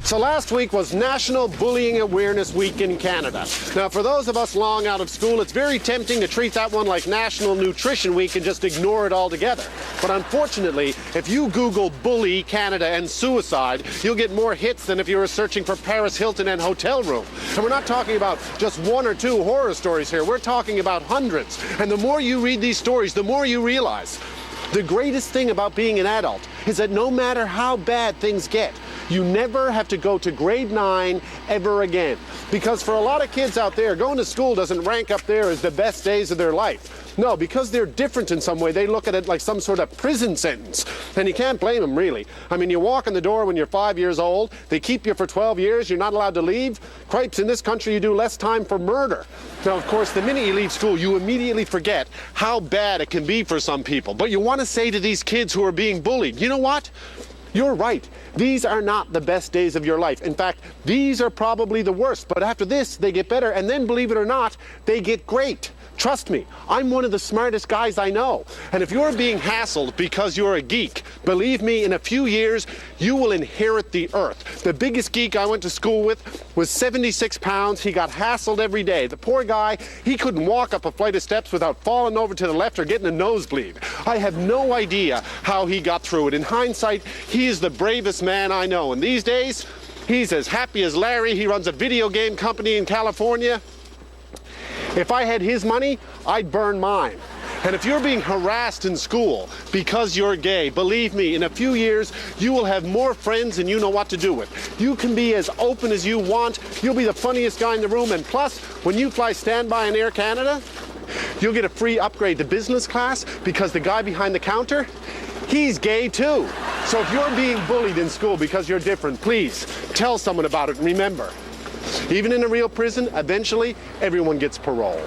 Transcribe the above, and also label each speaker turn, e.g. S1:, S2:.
S1: So last week was National Bullying Awareness Week in Canada. Now, for those of us long out of school, it's very tempting to treat that one like National Nutrition Week and just ignore it altogether. But unfortunately, if you Google bully Canada and suicide, you'll get more hits than if you were searching for Paris Hilton and hotel room. And we're not talking about just one or two horror stories here. We're talking about hundreds. And the more you read these stories, the more you realize the greatest thing about being an adult is that no matter how bad things get, you never have to go to grade 9 ever again. Because for a lot of kids out there, going to school doesn't rank up there as the best days of their life. No, because they're different in some way, they look at it like some sort of prison sentence. And you can't blame them, really. I mean, you walk in the door when you're 5 years old, they keep you for 12 years, you're not allowed to leave. Cripes, in this country, you do less time for murder. Now, of course, the minute you leave school, you immediately forget how bad it can be for some people. But you want to say to these kids who are being bullied, you know what? You're right. These are not the best days of your life. In fact, these are probably the worst. But after this, they get better. And then, believe it or not, they get great. Trust me, I'm one of the smartest guys I know. And if you're being hassled because you're a geek, believe me, in a few years, you will inherit the earth. The biggest geek I went to school with was 76 pounds. He got hassled every day. The poor guy, he couldn't walk up a flight of steps without falling over to the left or getting a nosebleed. I have no idea how he got through it. In hindsight, he is the bravest man I know. And these days, he's as happy as Larry. He runs a video game company in California. If I had his money, I'd burn mine. And if you're being harassed in school because you're gay, believe me, in a few years, you will have more friends than you know what to do with. You can be as open as you want. You'll be the funniest guy in the room. And plus, when you fly standby in Air Canada, you'll get a free upgrade to business class because the guy behind the counter, he's gay too. So if you're being bullied in school because you're different, please tell someone about it. And remember, even in a real prison, eventually, everyone gets parole.